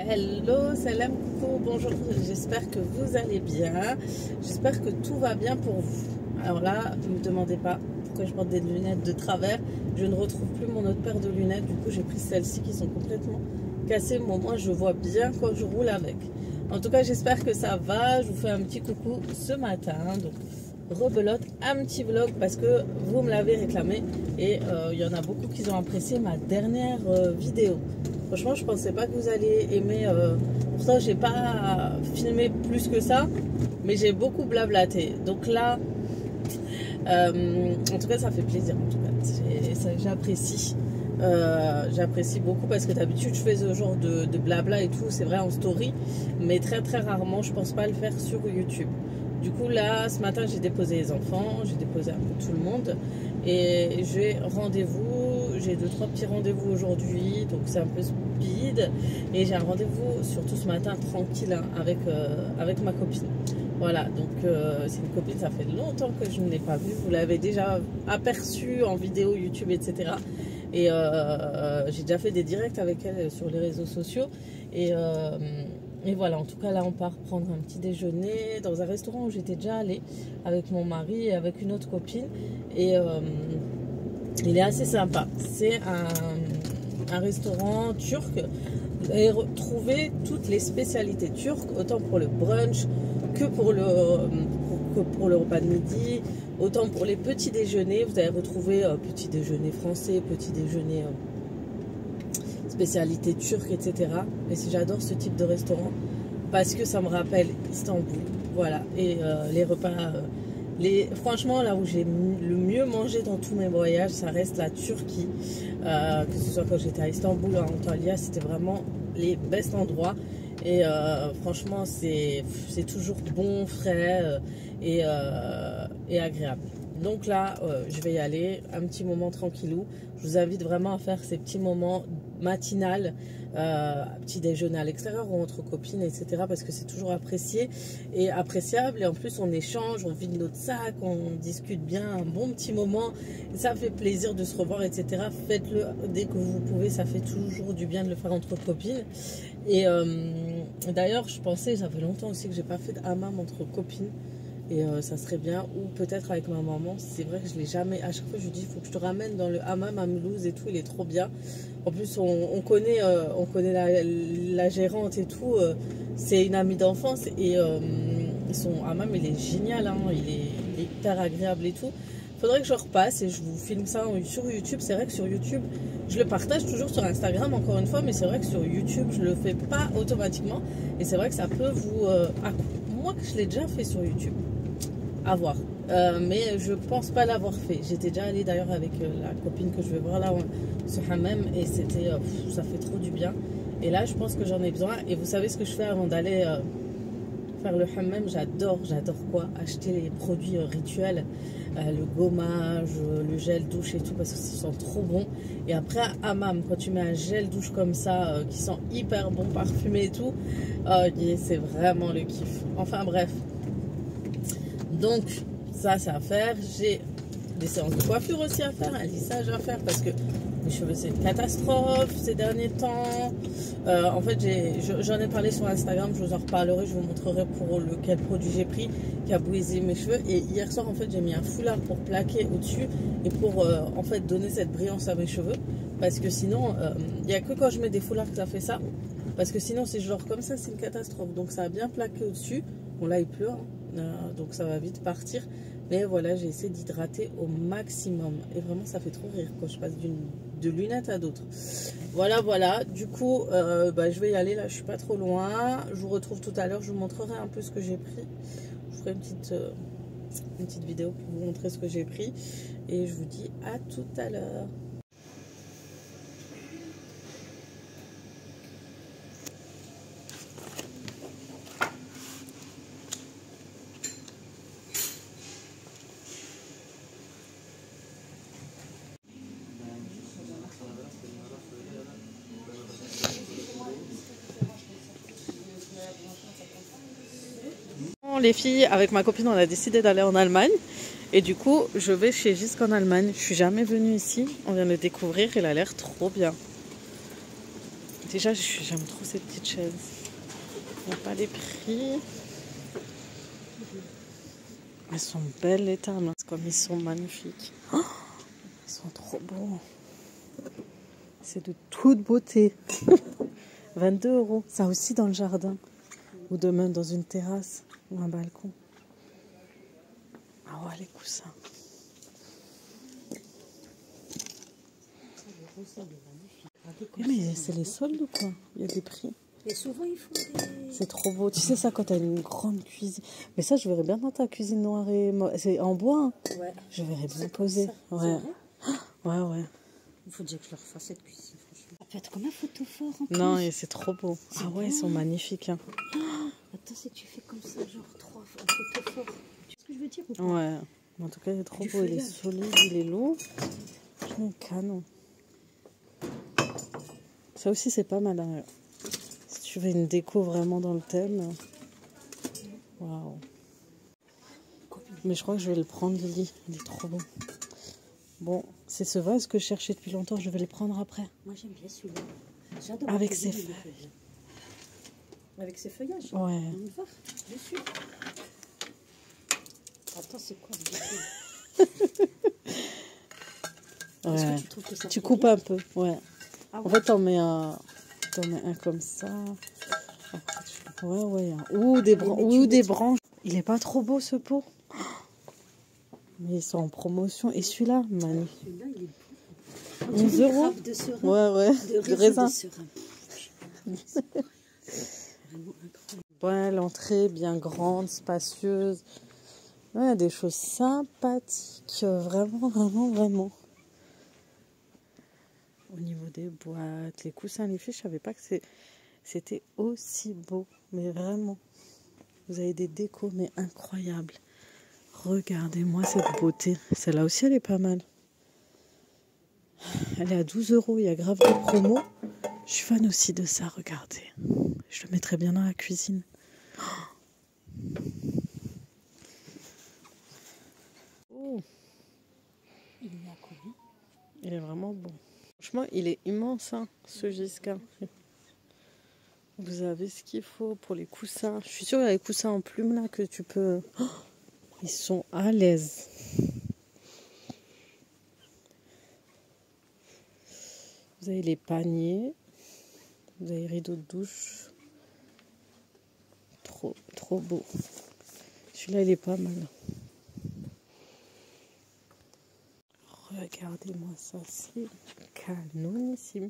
Hello, salam, coucou, bonjour, j'espère que vous allez bien, j'espère que tout va bien pour vous. Alors là, ne me demandez pas pourquoi je porte des lunettes de travers, je ne retrouve plus mon autre paire de lunettes, du coup j'ai pris celles-ci qui sont complètement cassées, mais au moins je vois bien quand je roule avec. En tout cas, j'espère que ça va, je vous fais un petit coucou ce matin, donc rebelote, un petit vlog parce que vous me l'avez réclamé et il y en a beaucoup qui ont apprécié ma dernière vidéo. Franchement, je pensais pas que vous alliez aimer. Pourtant, j'ai pas filmé plus que ça, mais j'ai beaucoup blablaté. Donc là, en tout cas, ça fait plaisir. En tout cas, j'apprécie. J'apprécie beaucoup parce que d'habitude, je fais ce genre de blabla et tout. C'est vrai en story, mais très très rarement. Je pense pas le faire sur YouTube. Du coup, là, ce matin, j'ai déposé les enfants, j'ai déposé un peu tout le monde et j'ai rendez-vous, j'ai 2-3 petits rendez-vous aujourd'hui, donc c'est un peu speed et j'ai un rendez-vous surtout ce matin tranquille hein, avec ma copine. Voilà, donc c'est une copine, ça fait longtemps que je ne l'ai pas vue, vous l'avez déjà aperçue en vidéo YouTube, etc. Et j'ai déjà fait des directs avec elle sur les réseaux sociaux et voilà, en tout cas là on part prendre un petit déjeuner dans un restaurant où j'étais déjà allée avec mon mari et avec une autre copine et il est assez sympa. C'est un restaurant turc. Vous allez retrouver toutes les spécialités turques, autant pour le brunch que pour le repas de midi, autant pour les petits déjeuners. Vous allez retrouver petit déjeuner français, petit déjeuner spécialité turque, etc. Et j'adore ce type de restaurant parce que ça me rappelle Istanbul. Voilà. Et les repas, franchement, là où j'ai le mieux mangé dans tous mes voyages, ça reste la Turquie. Que ce soit quand j'étais à Istanbul ou à Antalya, c'était vraiment les best endroits. Et franchement, c'est toujours bon, frais et agréable. Donc là, je vais y aller, un petit moment tranquillou. Je vous invite vraiment à faire ces petits moments matinales, petit déjeuner à l'extérieur ou entre copines, etc. Parce que c'est toujours apprécié et appréciable. Et en plus, on échange, on vide notre sac, on discute bien, un bon petit moment. Et ça fait plaisir de se revoir, etc. Faites-le dès que vous pouvez, ça fait toujours du bien de le faire entre copines. Et d'ailleurs, je pensais, ça fait longtemps aussi que j'ai pas fait de hammam entre copines. Et ça serait bien, ou peut-être avec ma maman. C'est vrai que je l'ai jamais. À chaque fois, je lui dis, il faut que je te ramène dans le hammam à Mulhouse et tout. Il est trop bien. En plus, on connaît la gérante et tout. C'est une amie d'enfance et son hammam, il est génial. Hein, il est hyper agréable et tout. Faudrait que je repasse et je vous filme ça sur YouTube. C'est vrai que sur YouTube, je le partage toujours sur Instagram encore une fois, mais c'est vrai que sur YouTube, je le fais pas automatiquement. Et c'est vrai que ça peut vous... moi, que je l'ai déjà fait sur YouTube. À voir, mais je pense pas l'avoir fait. J'étais déjà allée d'ailleurs avec la copine que je vais voir là sur hammam et c'était ça fait trop du bien. Et là je pense que j'en ai besoin. Et vous savez ce que je fais avant d'aller faire le hammam? J'adore quoi? Acheter les produits rituels, le gommage, le gel douche et tout, parce que ça sent trop bon. Et après hammam, quand tu mets un gel douche comme ça qui sent hyper bon, parfumé et tout, c'est vraiment le kiff. Enfin bref. Donc, ça, c'est à faire. J'ai des séances de coiffure aussi à faire, un lissage à faire parce que mes cheveux, c'est une catastrophe ces derniers temps. En fait, j'en ai parlé sur Instagram, je vous en reparlerai, je vous montrerai pour lequel produit j'ai pris qui a bouilli mes cheveux. Et hier soir, en fait, j'ai mis un foulard pour plaquer au-dessus et pour, en fait, donner cette brillance à mes cheveux. Parce que sinon, il n'y a que quand je mets des foulards que ça fait ça. Parce que sinon, c'est genre comme ça, c'est une catastrophe. Donc, ça a bien plaqué au-dessus. Bon, là, il pleut, hein. Donc ça va vite partir, mais voilà, j'ai essayé d'hydrater au maximum et vraiment ça fait trop rire quand je passe de lunettes à d'autres. Voilà, du coup je vais y aller, là je suis pas trop loin, je vous retrouve tout à l'heure, je vous montrerai un peu ce que j'ai pris, je ferai une petite vidéo pour vous montrer ce que j'ai pris et je vous dis à tout à l'heure. Les filles, avec ma copine, on a décidé d'aller en Allemagne et du coup, je vais chez Jysk en Allemagne. Je suis jamais venue ici, on vient de le découvrir, il a l'air trop bien. Déjà, j'aime trop ces petites chaises. Il n'y a pas les prix. Elles sont belles, les tables. Hein. Comme ils sont magnifiques. Oh, ils sont trop beaux. C'est de toute beauté. 22 €. Ça aussi dans le jardin. Ou demain dans une terrasse ou un balcon. Ah ouais, les coussins. Mais c'est les soldes ou quoi? Il y a des prix. Et souvent ils font des... C'est trop beau. Tu sais ça quand t'as une grande cuisine. Mais ça je verrais bien dans ta cuisine noire et... C'est en bois. Hein. Ouais. Je verrais bien poser. Ouais. Ouais, ouais. Il faut déjà que je leur fasse cette cuisine, franchement. Ça peut être comme un photophore en plus. Non, et c'est trop beau. Ah ouais, ils sont magnifiques. Hein. Attends, si tu fais comme ça, genre 3 photophores. Tu sais ce que je veux dire ou pas? Ouais. En tout cas, il est trop beau. Il est solide, il est lourd. Franchement, canon. Ça aussi, c'est pas mal. Hein. Si tu veux une déco vraiment dans le thème. Waouh. Mais je crois que je vais le prendre, le lit. Il est trop beau. Bon, c'est ce vase que je cherchais depuis longtemps. Je vais le prendre après. Moi, j'aime bien celui-là. J'adore. Avec ses feuilles. Avec ses feuillages. Ouais. On y va, dessus. Attends, c'est quoi Ouais. Tu trouves que ça Tu coupes un peu, ouais. Ah ouais. En fait, t'en mets un comme ça. Ouais, ouais. Ou des branches. Il est pas trop beau ce pot. Mais ils sont en promotion. Et celui-là, magnifique. Celui-là, il est 11 €. De serin. Ouais, ouais. De raisin. De serin. Vraiment incroyable. Ouais, l'entrée bien grande, spacieuse. Ouais, des choses sympathiques. Vraiment, vraiment, vraiment. Au niveau des boîtes, les coussins, les filles, je savais pas que c'était aussi beau. Mais vraiment. Vous avez des décos, mais incroyables. Regardez-moi cette beauté. Celle-là aussi, elle est pas mal. Elle est à 12 €. Il y a grave de promo. Je suis fan aussi de ça, regardez. Je le mettrais bien dans la cuisine. Oh. Il est à combien? Il est vraiment bon. Franchement, il est immense, hein, ce Giscard. Vous avez ce qu'il faut pour les coussins. Je suis sûre qu'il y a les coussins en plume là que tu peux... Oh, ils sont à l'aise. Vous avez les paniers. Vous avez les rideaux de douche. Trop, trop beau. Celui-là, il est pas mal. Regardez-moi ça, c'est canonissime.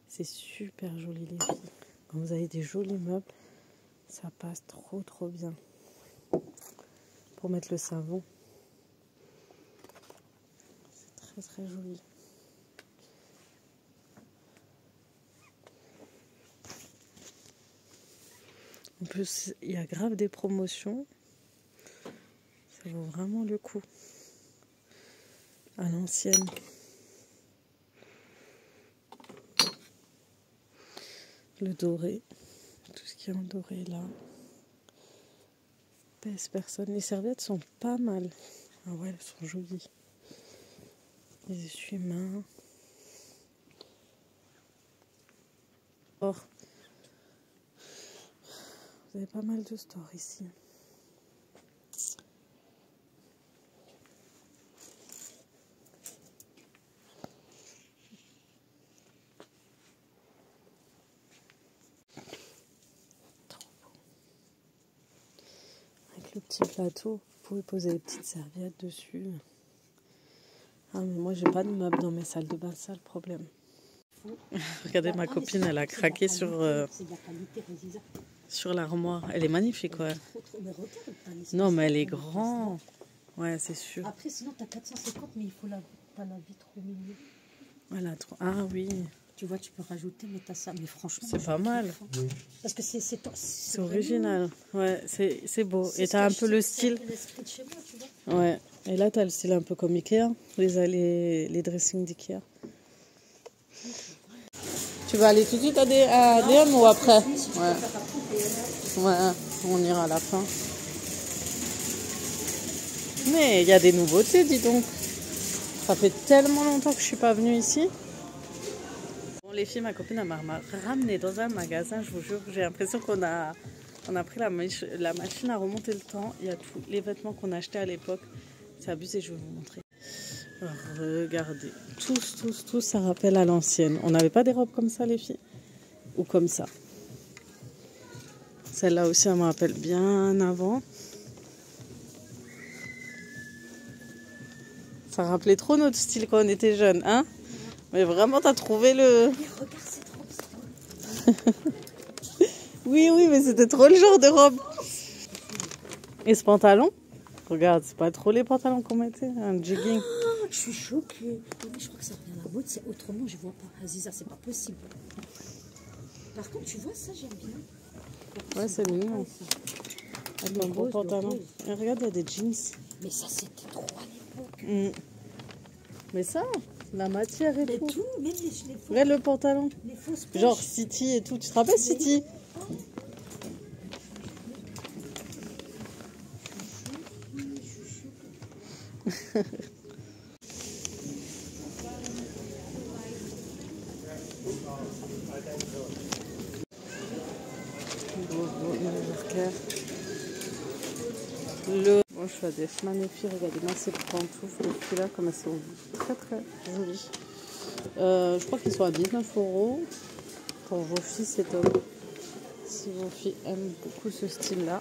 C'est super joli les filles. Quand vous avez des jolis meubles, ça passe trop trop bien. Pour mettre le savon. C'est très très joli. En plus, il y a grave des promotions. Ça vaut vraiment le coup. À l'ancienne. Le doré. Tout ce qui est en doré là. Pèse personne. Les serviettes sont pas mal. Ah ouais, elles sont jolies. Les essuie-mains. Oh. Vous avez pas mal de stores ici. Le petit plateau, vous pouvez poser des petites serviettes dessus. Ah mais moi j'ai pas de meubles dans mes salles de bain, c'est ça le problème. Regardez ma copine, elle a craqué sur l'armoire. Elle est magnifique, ouais. Non mais elle est grande. Ouais, c'est sûr. Après sinon t'as 450 mais il faut la vitre au milieu. Voilà, ah oui. Tu vois, tu peux rajouter, mais t'as ça. Mais franchement, c'est pas mal. Oui. Parce que c'est original. Ouais, c'est beau. Et t'as un peu le style. L'esprit de chez moi, tu vois. Ouais. Et là, t'as le style un peu comme Ikea. Les dressings d'Ikea. Tu vas aller tout de suite à DM ou après? Ouais. Ouais, on ira à la fin. Mais il y a des nouveautés, dis donc. Ça fait tellement longtemps que je suis pas venue ici. Les filles, ma copine m'a ramené dans un magasin, je vous jure, j'ai l'impression qu'on a pris la machine à remonter le temps. Il y a tous les vêtements qu'on a achetés à l'époque. C'est abusé, je vais vous montrer. Regardez, tous, ça rappelle à l'ancienne. On n'avait pas des robes comme ça, les filles? Ou comme ça. Celle-là aussi, elle me rappelle bien avant. Ça rappelait trop notre style quand on était jeunes, hein? Mais vraiment, t'as trouvé le... Mais regarde, c'est trop. Oui, mais c'était trop le genre de robe. Et ce pantalon? Regarde, c'est pas trop les pantalons qu'on mettait, un jogging. Oh, je suis choquée. Oui, je crois que ça revient à la mode, c'est autrement, je vois pas. Aziza, c'est pas possible. Par contre, tu vois, ça, j'aime bien. Ouais, c'est mignon. Avec un beau pantalon. Et regarde, il y a des jeans. Mais ça, c'était trop à l'époque. Mais ça, la matière et Mais tout. même les fausses, Regarde le pantalon. les fausses poches. Genre City et tout. Tu te rappelles City? Moi je suis à des magnifiques, regardez-moi ces pantoufles de prix là, comme elles sont très jolies. Je crois qu'ils sont à 19 € pour vos filles, c'est top. Si vos filles aiment beaucoup ce style là.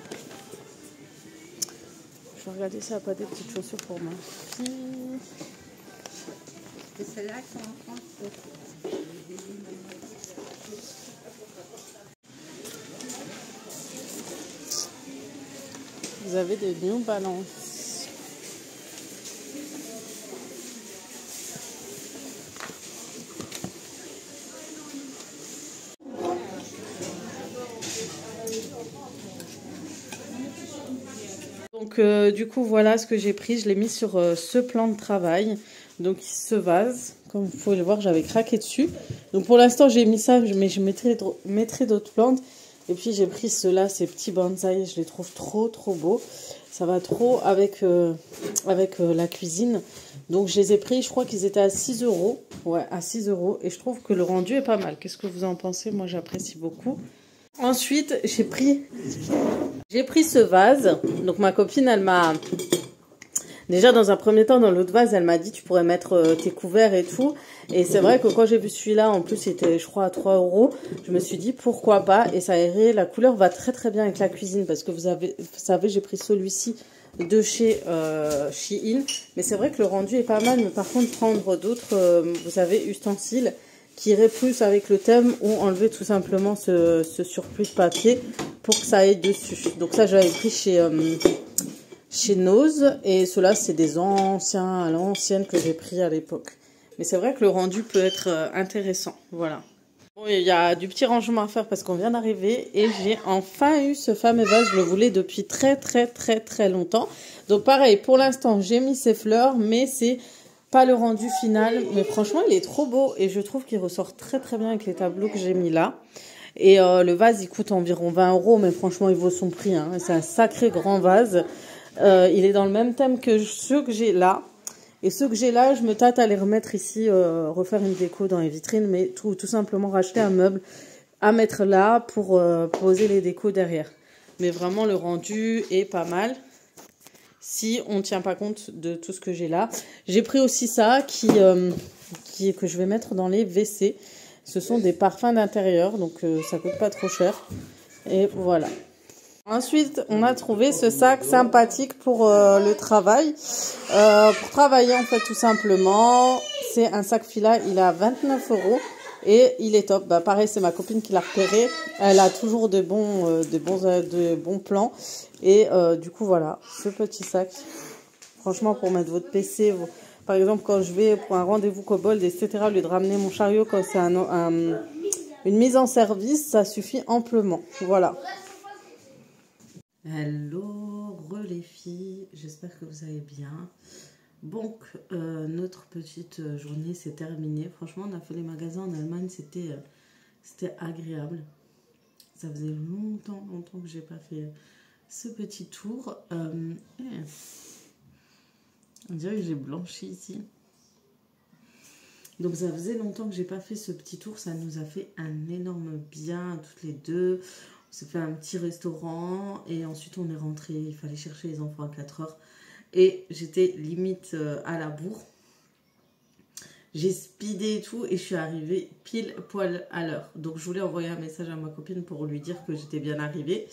Je vais regarder si elle n'a pas des petites chaussures pour ma fille. Et celles-là qui sont en France. Vous avez des New Balance. Donc du coup voilà ce que j'ai pris, je l'ai mis sur ce plan de travail, donc ce vase, comme vous pouvez le voir j'avais craqué dessus, donc pour l'instant j'ai mis ça, mais je mettrai d'autres plantes, et puis j'ai pris ceux-là, ces petits bonsaïs, je les trouve trop beaux, ça va trop avec la cuisine, donc je les ai pris, je crois qu'ils étaient à 6 €, ouais à 6 €, et je trouve que le rendu est pas mal. Qu'est-ce que vous en pensez? Moi j'apprécie beaucoup. Ensuite, j'ai pris ce vase. Donc ma copine, elle m'a... Déjà, dans un premier temps, dans l'autre vase, elle m'a dit tu pourrais mettre tes couverts et tout. Et c'est vrai que quand j'ai vu celui-là, en plus, il était, je crois, à 3 €. Je me suis dit pourquoi pas. Et ça aéré, la couleur va très bien avec la cuisine. Parce que vous savez, j'ai pris celui-ci de chez Shein. Mais c'est vrai que le rendu est pas mal. Mais par contre, prendre d'autres, vous savez, ustensiles qui irait plus avec le thème, ou enlever tout simplement ce surplus de papier pour que ça aille dessus. Donc ça j'avais pris chez Nose, et ceux-là c'est des anciens à l'ancienne que j'ai pris à l'époque. Mais c'est vrai que le rendu peut être intéressant, voilà. Bon, il y a du petit rangement à faire parce qu'on vient d'arriver, et j'ai enfin eu ce fameux vase, je le voulais depuis très longtemps. Donc pareil, pour l'instant j'ai mis ces fleurs, mais c'est pas le rendu final, mais franchement il est trop beau, et je trouve qu'il ressort très bien avec les tableaux que j'ai mis là. Et le vase il coûte environ 20 €, mais franchement il vaut son prix, hein. C'est un sacré grand vase. Il est dans le même thème que ceux que j'ai là, et ceux que j'ai là je me tâte à les remettre ici, refaire une déco dans les vitrines, mais tout simplement racheter un meuble à mettre là pour poser les décos derrière. Mais vraiment le rendu est pas mal si on ne tient pas compte de tout ce que j'ai là. J'ai pris aussi ça que je vais mettre dans les WC. Ce sont des parfums d'intérieur, donc ça coûte pas trop cher. Et voilà. Ensuite, on a trouvé ce sac sympathique pour le travail. Pour travailler, en fait, tout simplement. C'est un sac Fila, il est à 29 € et il est top. Bah, pareil, c'est ma copine qui l'a repéré. Elle a toujours de bons plans. Et du coup, voilà, ce petit sac. Franchement, pour mettre votre PC, par exemple, quand je vais pour un rendez-vous Kobold, etc., au lieu de ramener mon chariot quand c'est une mise en service, ça suffit amplement. Voilà. Hello, les filles, j'espère que vous allez bien. Donc, notre petite journée s'est terminée. Franchement, on a fait les magasins en Allemagne, c'était agréable. Ça faisait longtemps que j'ai pas fait ce petit tour. On dirait que j'ai blanchi ici. Donc ça faisait longtemps que j'ai pas fait ce petit tour, ça nous a fait un énorme bien toutes les deux. On s'est fait un petit restaurant et ensuite on est rentré, il fallait chercher les enfants à 4 heures et j'étais limite à la bourre. J'ai speedé et tout et je suis arrivée pile poil à l'heure. Donc je voulais envoyer un message à ma copine pour lui dire que j'étais bien arrivée.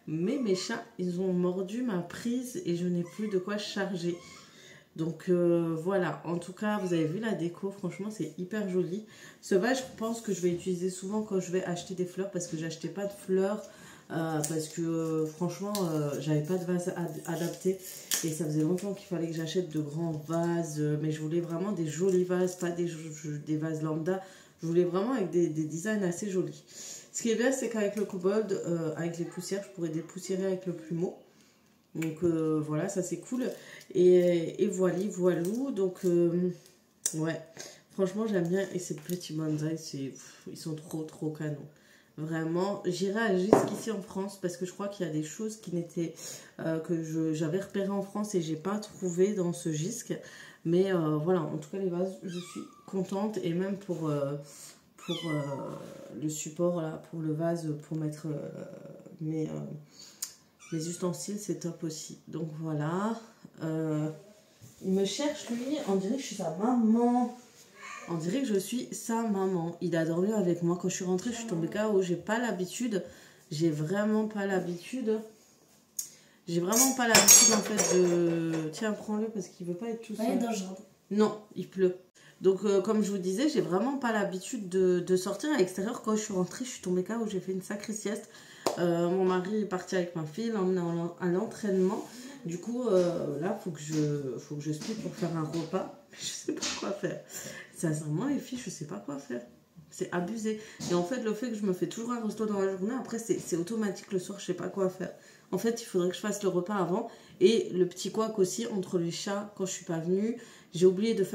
Mais mes chats, ils ont mordu ma prise et je n'ai plus de quoi charger. Donc voilà, en tout cas, vous avez vu la déco, franchement, c'est hyper joli. Ce vase, je pense que je vais utiliser souvent quand je vais acheter des fleurs parce que j'achetais pas de fleurs. Parce que franchement, j'avais pas de vase adapté et ça faisait longtemps qu'il fallait que j'achète de grands vases. Mais je voulais vraiment des jolis vases, pas des vases lambda. Je voulais vraiment avec des designs assez jolis. Ce qui est bien, c'est qu'avec le kobold, avec les poussières, je pourrais dépoussiérer avec le plumeau. Donc voilà, ça c'est cool. Et voilou. Donc ouais, franchement j'aime bien. Et ces petits bonsaïs, ils sont trop canons. Vraiment, j'irai jusqu'ici en France parce que je crois qu'il y a des choses qui n'étaient que j'avais repérées en France et j'ai pas trouvé dans ce gisque. Mais voilà, en tout cas les vases, je suis contente. Et même pour le support là, pour le vase, pour mettre mes ustensiles, c'est top aussi. Donc voilà. Il me cherche lui, on dirait que je suis sa maman. On dirait que je suis sa maman. Il a dormi avec moi. Quand je suis rentrée, je suis tombée KO. J'ai pas l'habitude. J'ai vraiment pas l'habitude. J'ai vraiment pas l'habitude en fait de... Tiens, prends-le parce qu'il veut pas être tout seul. Non, il pleut. Donc comme je vous disais, j'ai vraiment pas l'habitude de sortir à l'extérieur. Quand je suis rentrée, je suis tombée KO. J'ai fait une sacrée sieste. Mon mari est parti avec ma fille, l'emmener à l'entraînement. Du coup, là, faut que je split pour faire un repas. Je sais pas quoi faire. Sincèrement, les filles, je sais pas quoi faire. C'est abusé. Et en fait, le fait que je me fais toujours un resto dans la journée, après, c'est automatique le soir, je sais pas quoi faire. En fait, il faudrait que je fasse le repas avant. Et le petit couac aussi, entre les chats, quand je suis pas venue, j'ai oublié de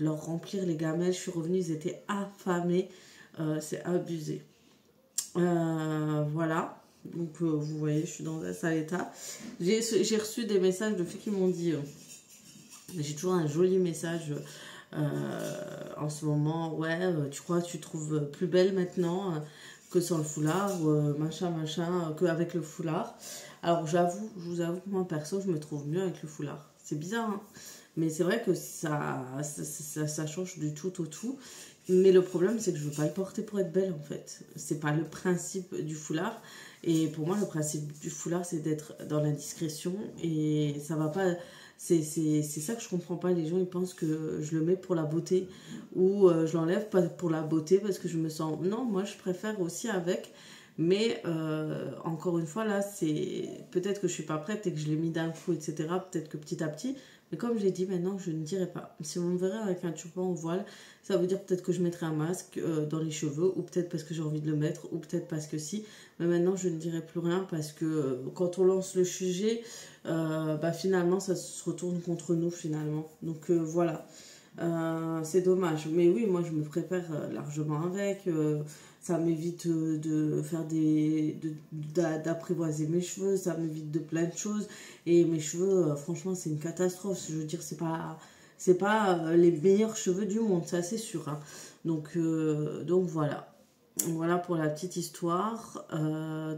leur remplir les gamelles. Je suis revenue, ils étaient affamés. C'est abusé. Voilà. Donc vous voyez, je suis dans un sale état. J'ai reçu des messages de filles qui m'ont dit j'ai toujours un joli message en ce moment. Ouais, tu crois que tu te trouves plus belle maintenant que sans le foulard, machin, qu'avec le foulard. Alors je vous avoue que moi perso, je me trouve mieux avec le foulard. C'est bizarre, hein, mais c'est vrai que ça change du tout au tout. Mais le problème, c'est que je ne veux pas le porter pour être belle, en fait. C'est pas le principe du foulard. Et pour moi, le principe du foulard, c'est d'être dans la discrétion. Et ça va pas... C'est ça que je comprends pas. Les gens, ils pensent que je le mets pour la beauté. Ou je l'enlève pas pour la beauté parce que je me sens... Non, moi, je préfère aussi avec... Mais encore une fois, là, c'est... Peut-être que je suis pas prête et que je l'ai mis d'un coup, etc. Peut-être que petit à petit... Mais comme j'ai dit, maintenant, je ne dirai pas. Si on me verrait avec un turban au voile, ça veut dire peut-être que je mettrai un masque dans les cheveux, ou peut-être parce que j'ai envie de le mettre, ou peut-être parce que si. Mais maintenant, je ne dirai plus rien parce que quand on lance le sujet, finalement, ça se retourne contre nous, finalement. Donc voilà, c'est dommage. Mais oui, moi, je me prépare largement avec. Ça m'évite de faire d'apprivoiser mes cheveux, ça m'évite de plein de choses. Et mes cheveux, franchement, c'est une catastrophe. Je veux dire, c'est pas les meilleurs cheveux du monde, ça c'est sûr. Hein. Donc voilà. Voilà pour la petite histoire.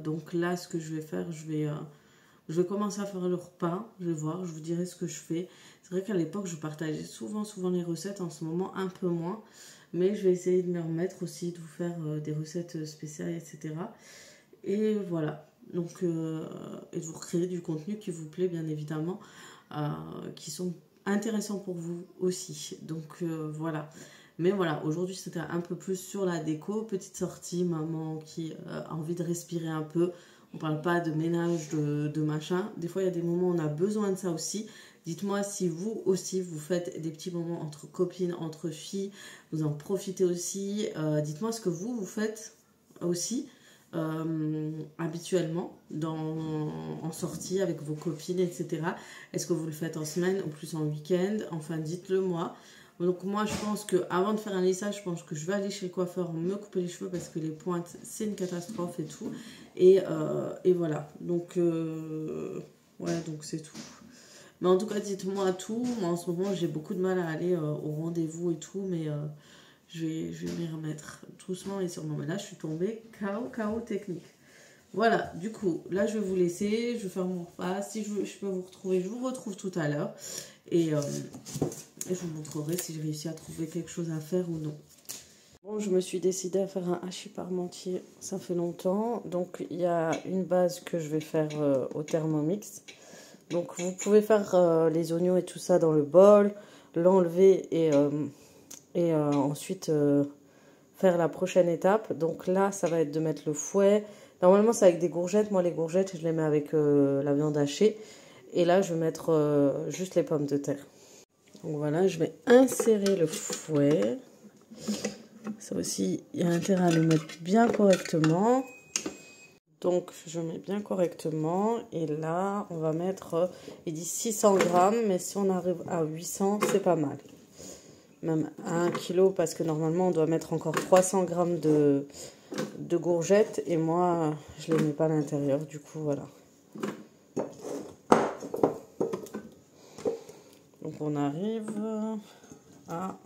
Donc là, ce que je vais faire, je vais commencer à faire le repas. Je vais voir, je vous dirai ce que je fais. C'est vrai qu'à l'époque, je partageais souvent les recettes. En ce moment, un peu moins. Mais je vais essayer de me remettre aussi, de vous faire des recettes spéciales, etc. Et voilà. Donc, et de vous recréer du contenu qui vous plaît, bien évidemment, qui sont intéressants pour vous aussi. Donc, voilà. Mais voilà, aujourd'hui, c'était un peu plus sur la déco. Petite sortie, maman qui a envie de respirer un peu. On parle pas de ménage, de machin. Des fois, il y a des moments où on a besoin de ça aussi. Dites-moi si vous aussi, vous faites des petits moments entre copines, entre filles, vous en profitez aussi. Dites-moi ce que vous faites aussi habituellement en sortie avec vos copines, etc. Est-ce que vous le faites en semaine ou plus en week-end? Enfin, dites-le moi. Donc moi, je pense qu'avant de faire un lissage, je pense que je vais aller chez le coiffeur me couper les cheveux parce que les pointes, c'est une catastrophe et tout. Et voilà. Donc, ouais, donc c'est tout. Mais en tout cas, dites-moi tout. Moi, en ce moment, j'ai beaucoup de mal à aller au rendez-vous et tout. Mais je vais m'y remettre doucement et sûrement. Mais là, je suis tombée KO technique. Voilà, du coup, là, je vais vous laisser. Je vais faire mon repas. Si je peux vous retrouver, je vous retrouve tout à l'heure. Et je vous montrerai si j'ai réussi à trouver quelque chose à faire ou non. Bon, je me suis décidée à faire un hachis parmentier. Ça fait longtemps. Donc, il y a une base que je vais faire au Thermomix. Donc, vous pouvez faire les oignons et tout ça dans le bol, l'enlever et ensuite faire la prochaine étape. Donc là, ça va être de mettre le fouet. Normalement, c'est avec des courgettes. Moi, les courgettes, je les mets avec la viande hachée. Et là, je vais mettre juste les pommes de terre. Donc voilà, je vais insérer le fouet. Ça aussi, il y a intérêt à le mettre bien correctement. Donc, je mets bien correctement. Et là, on va mettre, il dit 600 grammes. Mais si on arrive à 800, c'est pas mal. Même à 1 kg, parce que normalement, on doit mettre encore 300 grammes de courgettes. Et moi, je ne les mets pas à l'intérieur. Du coup, voilà. Donc, on arrive à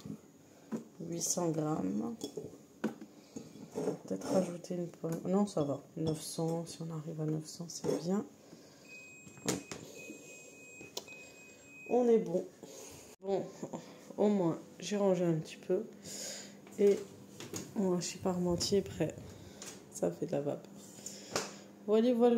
800 grammes. Peut-être rajouter une pomme. Non, ça va. 900, si on arrive à 900, c'est bien. On est bon. Bon, au moins, j'ai rangé un petit peu. Et mon hachis parmentier est prêt. Ça fait de la vapeur. Voilà, voilà.